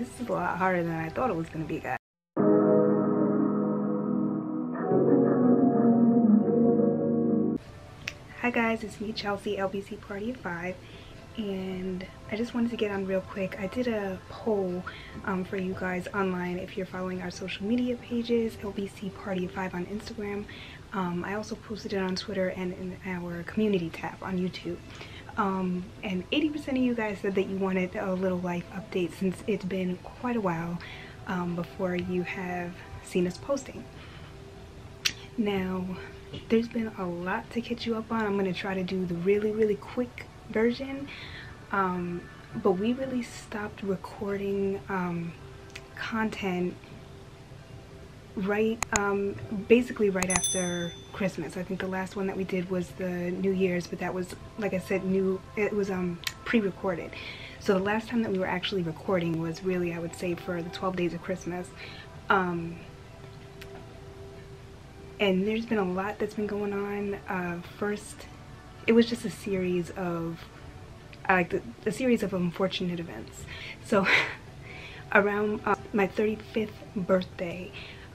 This is a lot harder than I thought it was going to be, guys. Hi guys, it's me, Chelsea, LBC Party of 5, and I just wanted to get on real quick. I did a poll for you guys online if you're following our social media pages, LBC Party of 5 on Instagram. I also posted it on Twitter and in our community tab on YouTube. And 80% of you guys said that you wanted a little life update since it's been quite a while before you have seen us posting. Now, there's been a lot to catch you up on. I'm going to try to do the really quick version, but we really stopped recording content basically right after Christmas. I think the last one that we did was the New Year's, but that was, like I said, it was pre-recorded. So the last time that we were actually recording was really, I would say, for the 12 days of Christmas. And there's been a lot that's been going on. First, it was just a series of a series of unfortunate events. So around my 35th birthday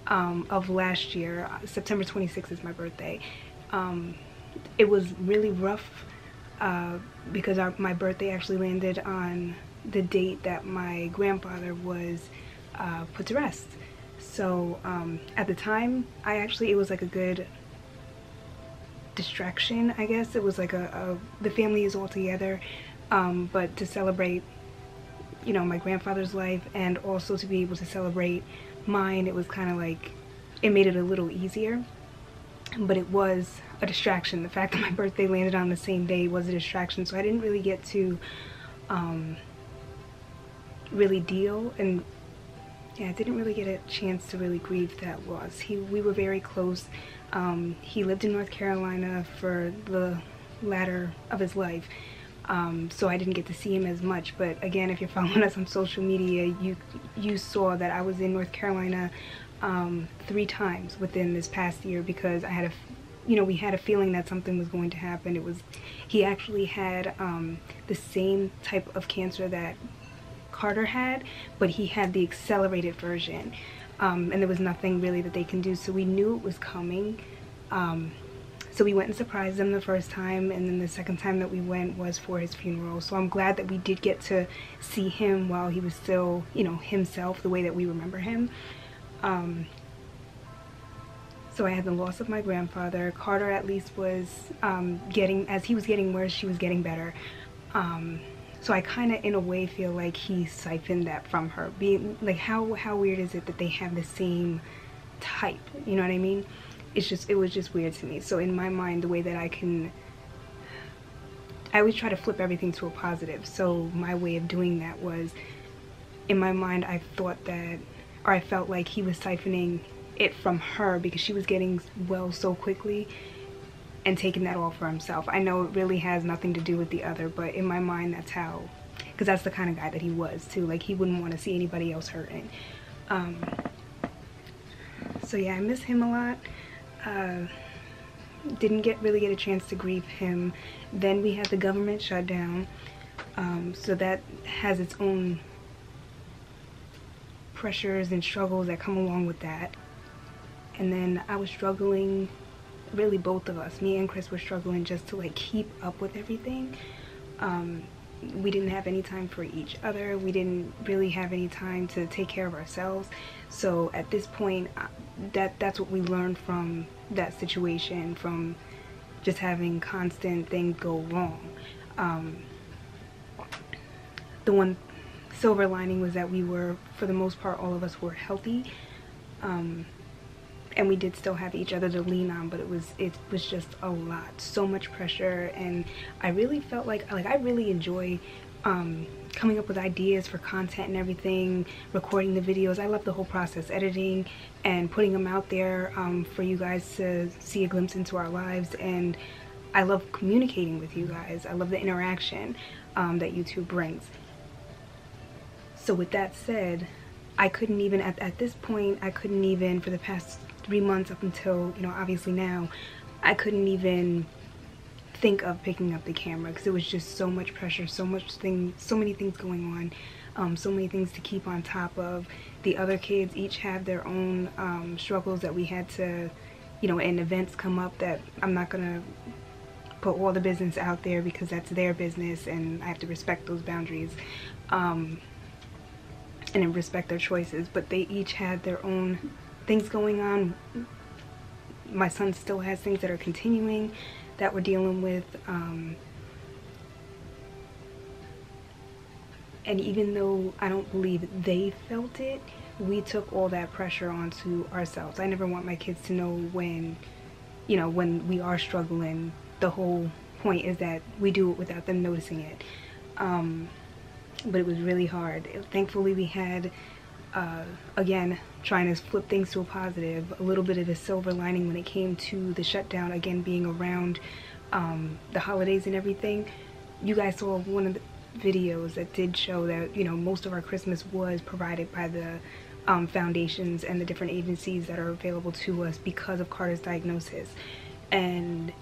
of last year, September 26th is my birthday. It was really rough because my birthday actually landed on the date that my grandfather was put to rest. So at the time, it was like a good distraction, I guess. It was like the family is all together, but to celebrate, you know, my grandfather's life and also to be able to celebrate mine, it was kind of like, it made it a little easier. But it was a distraction. The fact that my birthday landed on the same day was a distraction, so I didn't really get to really deal, and yeah, I didn't really get a chance to really grieve that loss. We were very close. He lived in North Carolina for the latter of his life, so I didn't get to see him as much. But again, if you're following us on social media, you saw that I was in North Carolina 3 times within this past year because I had we had a feeling that something was going to happen. He actually had the same type of cancer that Carter had, but he had the accelerated version, and there was nothing really that they can do, so we knew it was coming. So we went and surprised him the first time, and then the second time that we went was for his funeral. So I'm glad that we did get to see him while he was still, you know, himself, the way that we remember him. So I had the loss of my grandfather. Carter at least was as he was getting worse, she was getting better. So I kind of, in a way, feel like he siphoned that from her. Being like, how weird is it that they have the same type? You know what I mean? It was just weird to me. So in my mind, the way that I always try to flip everything to a positive. So my way of doing that was, in my mind, I felt like he was siphoning it from her because she was getting well so quickly and taking that all for himself. I know it really has nothing to do with the other, but in my mind, that's how, because that's the kind of guy that he was too. Like, he wouldn't want to see anybody else hurting. So yeah, I miss him a lot. Didn't really get a chance to grieve him. Then we had the government shutdown, so that has its own pressures and struggles that come along with that. And then I was struggling, really both of us, me and Chris, were struggling just to like keep up with everything. We didn't have any time for each other. We didn't really have any time to take care of ourselves. So at this point, that's what we learned from that situation, from just having constant things go wrong. The one silver lining was that we were, for the most part, all of us were healthy. And we did still have each other to lean on, but it was just a lot, so much pressure. And I really felt like I really enjoy coming up with ideas for content and everything, recording the videos. I love the whole process, editing and putting them out there for you guys to see a glimpse into our lives. And I love communicating with you guys. I love the interaction that YouTube brings. So with that said, I couldn't even, at this point, I couldn't even, for the past 3 months up until, you know, obviously now, I couldn't even think of picking up the camera because it was just so much pressure, so many things going so many things to keep on top of. The other kids each have their own struggles that we had to, you know, and events come up that I'm not gonna put all the business out there because that's their business and I have to respect those boundaries and respect their choices. But they each had their own things going on. My son still has things that are continuing that we're dealing with, and even though I don't believe they felt it, we took all that pressure onto ourselves. I never want my kids to know when, you know, when we are struggling. The whole point is that we do it without them noticing it. But it was really hard. Thankfully we had, again, trying to flip things to a positive, a little bit of a silver lining when it came to the shutdown, again, being around the holidays and everything. You guys saw one of the videos that did show that, you know, most of our Christmas was provided by the foundations and the different agencies that are available to us because of Carter's diagnosis. And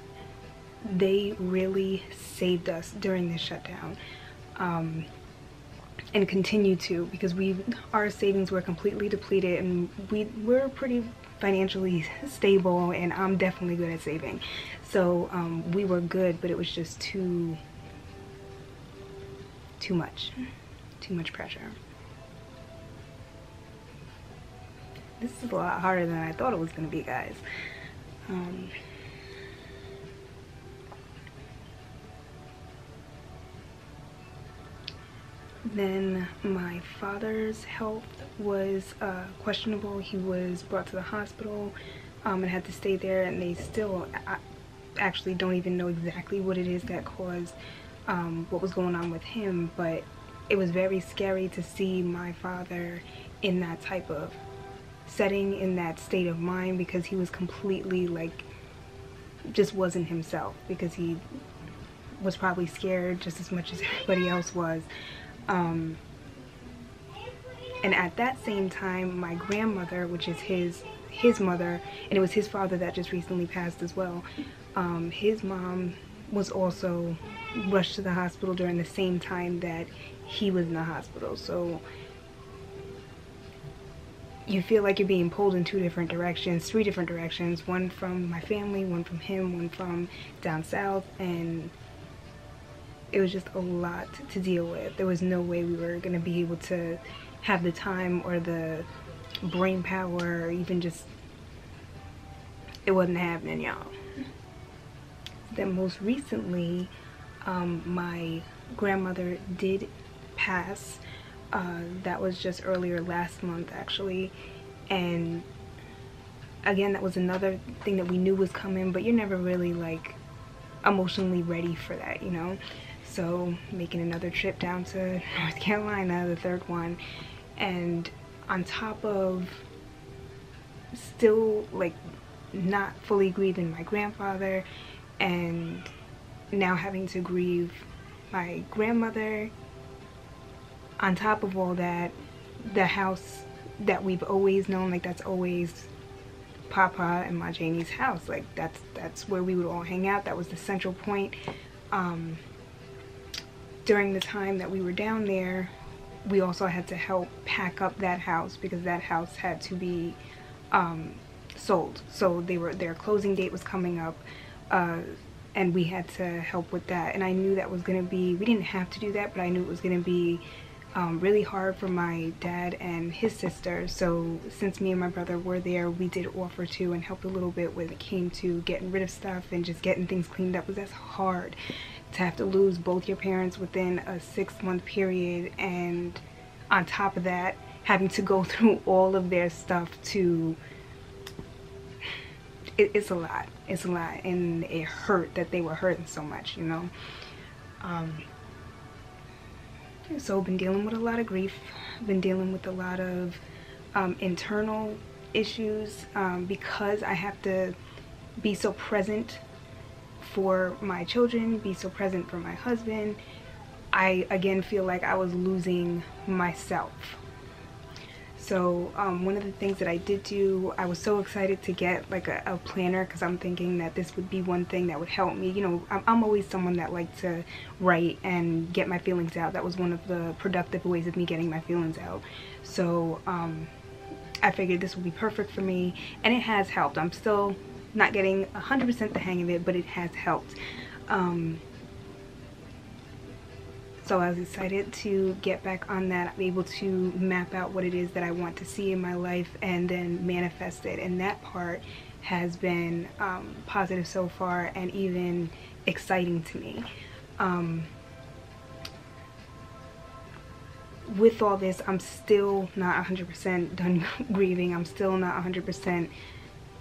they really saved us during this shutdown, and continue to, because our savings were completely depleted, and we're pretty financially stable, and I'm definitely good at saving. So we were good, but it was just too much pressure. This is a lot harder than I thought it was going to be, guys. Then my father's health was questionable. He was brought to the hospital and had to stay there, and they still actually don't even know exactly what it is that caused what was going on with him. But it was very scary to see my father in that type of setting, in that state of mind, because he was completely, like, just wasn't himself, because he was probably scared just as much as everybody else was. And at that same time, my grandmother, which is his mother, and it was his father that just recently passed as well, his mom was also rushed to the hospital during the same time that he was in the hospital. So you feel like you're being pulled in 3 different directions, one from my family, one from him, one from down south, and it was just a lot to deal with. There was no way we were gonna be able to have the time or the brain power, or even just, it wasn't happening, y'all. Then most recently, my grandmother did pass. That was just earlier last month, actually. And again, that was another thing that we knew was coming, but you're never really, like, emotionally ready for that, you know? So making another trip down to North Carolina, the 3rd one, and on top of still, like, not fully grieving my grandfather, and now having to grieve my grandmother, on top of all that, the house that we've always known, like, that's always Papa and Ma Janie's house, like, that's where we would all hang out. That was the central point. During the time that we were down there, we also had to help pack up that house, because that house had to be sold. So their closing date was coming up, and we had to help with that. And I knew that was going to be, we didn't have to do that, but I knew it was going to be really hard for my dad and his sister. So since me and my brother were there, we did offer to and helped a little bit when it came to getting rid of stuff and just getting things cleaned up, because that's hard to have to lose both your parents within a 6-month period, and on top of that having to go through all of their stuff to, it's a lot, and it hurt that they were hurting so much, you know. So been dealing with a lot of grief, been dealing with a lot of internal issues, because I have to be so present for my children, be so present for my husband. I again feel like I was losing myself. So one of the things that I did do, I was so excited to get like a planner, because I'm thinking that this would be one thing that would help me. You know, I'm always someone that likes to write and get my feelings out. That was one of the productive ways of me getting my feelings out. So I figured this would be perfect for me, and it has helped. I'm still not getting 100% the hang of it, but it has helped. So I was excited to get back on that. I'm able to map out what it is that I want to see in my life and then manifest it. And that part has been positive so far, and even exciting to me. With all this, I'm still not 100% done grieving. I'm still not 100%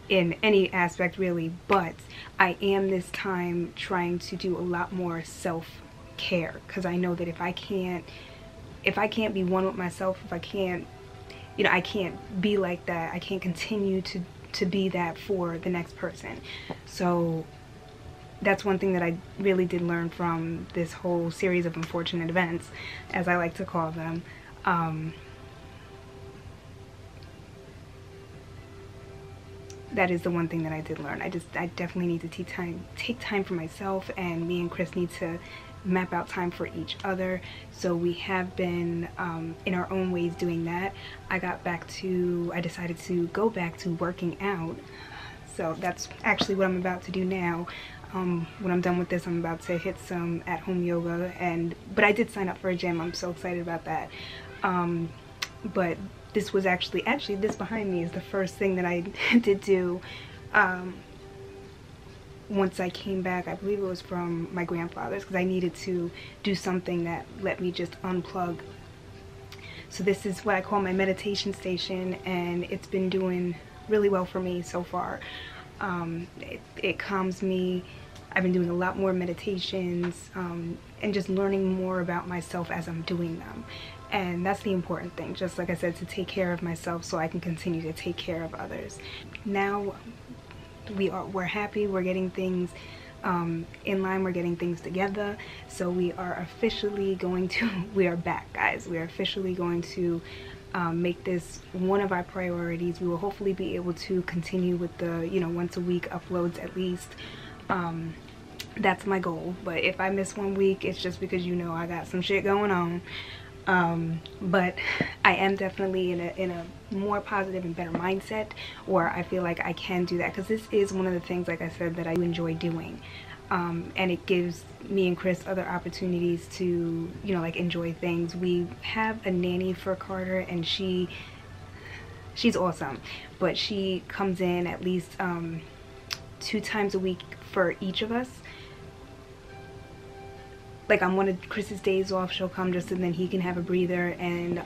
in any aspect really, but I am this time trying to do a lot more self-care, because I know that if I can't be one with myself, if I can't, you know, I can't be like that, I can't continue to be that for the next person. So that's one thing that I really did learn from this whole series of unfortunate events, as I like to call them. That is the one thing that I did learn. I definitely need to take time for myself, and me and Chris need to map out time for each other. So we have been in our own ways doing that. I decided to go back to working out. So that's actually what I'm about to do now. When I'm done with this, I'm about to hit some at-home yoga, but I did sign up for a gym. I'm so excited about that. But this was actually this behind me is the first thing that I did do once I came back. I believe it was from my grandfather's, because I needed to do something that let me just unplug. So this is what I call my meditation station, and it's been doing really well for me so far. It calms me. I've been doing a lot more meditations, and just learning more about myself as I'm doing them. And that's the important thing, just like I said, to take care of myself so I can continue to take care of others. Now we're happy, we're getting things in line, we're getting things together. So we are officially going to, we are back, guys. We are officially going to make this one of our priorities. We will hopefully be able to continue with the, you know, once a week uploads at least. That's my goal. But if I miss 1 week, it's just because, you know, I got some shit going on. But I am definitely in a more positive and better mindset, where I feel like I can do that, because this is one of the things, like I said, that I enjoy doing. And it gives me and Chris other opportunities to, you know, like, enjoy things. We have a nanny for Carter, and she's awesome, but she comes in at least 2 times a week for each of us. Like, on one of Chris's days off, she'll come just so then he can have a breather, and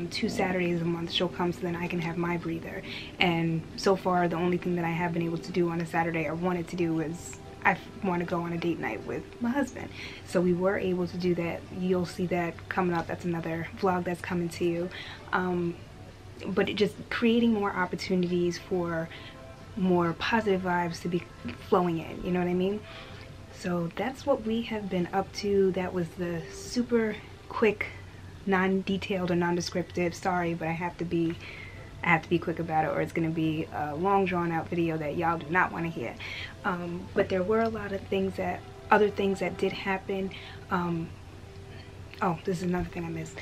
2 Saturdays a month she'll come so then I can have my breather. And so far, the only thing that I have been able to do on a Saturday, or wanted to do, is I want to go on a date night with my husband. So we were able to do that. You'll see that coming up. That's another vlog that's coming to you. But it just creating more opportunities for more positive vibes to be flowing in, you know what I mean? So that's what we have been up to. That was the super quick, non-detailed or non-descriptive. Sorry, but I have to be quick about it, or it's going to be a long, drawn-out video that y'all do not want to hear. But there were a lot of things other things that did happen. Oh, this is another thing I missed.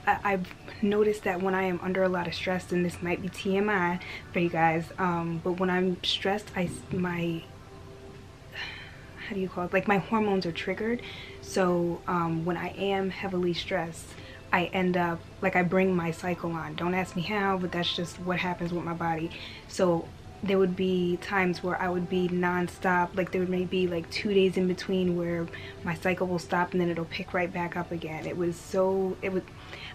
I've noticed that when I am under a lot of stress, and this might be TMI for you guys, but when I'm stressed, how do you call it? Like, my hormones are triggered. So when I am heavily stressed, I end up, like, I bring my cycle on. Don't ask me how, but that's just what happens with my body. So there would be times where I would be non-stop. Like, there would maybe be like 2 days in between where my cycle will stop and then it'll pick right back up again.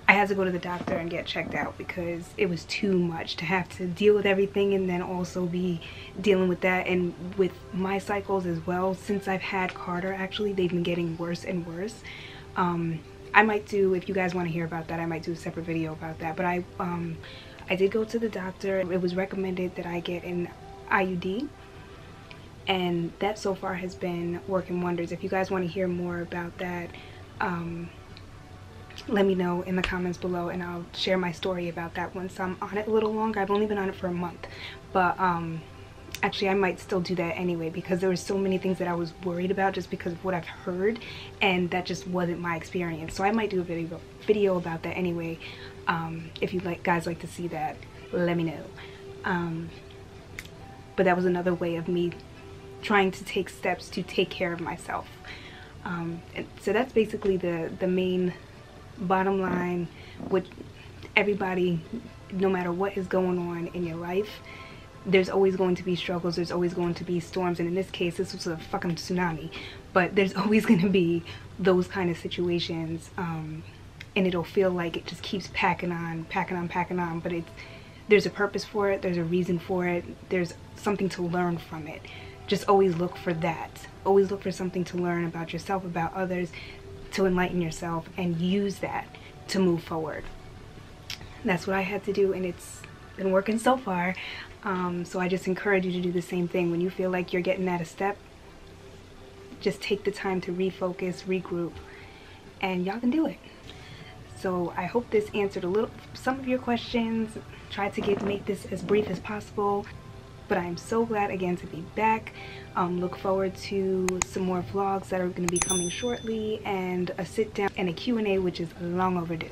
I had to go to the doctor and get checked out, because it was too much to have to deal with everything and then also be dealing with that. And with my cycles as well, since I've had Carter, actually, they've been getting worse and worse. I might do, if you guys want to hear about that, I might do a separate video about that. But I did go to the doctor. It was recommended that I get an IUD, and that so far has been working wonders. If you guys want to hear more about that, let me know in the comments below, and I'll share my story about that once I'm on it a little longer. I've only been on it for a month, but actually I might still do that anyway, because there were so many things that I was worried about just because of what I've heard, and that just wasn't my experience. So I might do a video about that anyway. If you guys like to see that, let me know. But that was another way of me trying to take steps to take care of myself. And so that's basically the main bottom line with everybody. No matter what is going on in your life, there's always going to be struggles, there's always going to be storms, and in this case this was a fucking tsunami, but there's always going to be those kind of situations, and it'll feel like it just keeps packing on, but there's a purpose for it, there's a reason for it, there's something to learn from it. Just always look for that. Always look for something to learn about yourself, about others, to enlighten yourself, and use that to move forward. That's what I had to do, and it's been working so far. So I just encourage you to do the same thing. When you feel like you're getting out of step, just take the time to refocus, regroup, and y'all can do it. So I hope this answered some of your questions. Tried to make this as brief as possible, but I'm so glad again to be back. Look forward to some more vlogs that are going to be coming shortly, and a sit down and a Q&A, which is long overdue.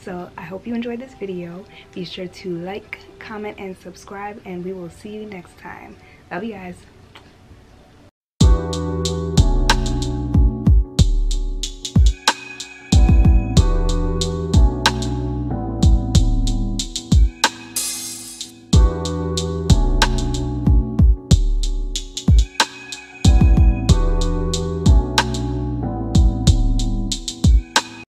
So I hope you enjoyed this video. Be sure to like, comment, and subscribe, and we will see you next time. Love you guys.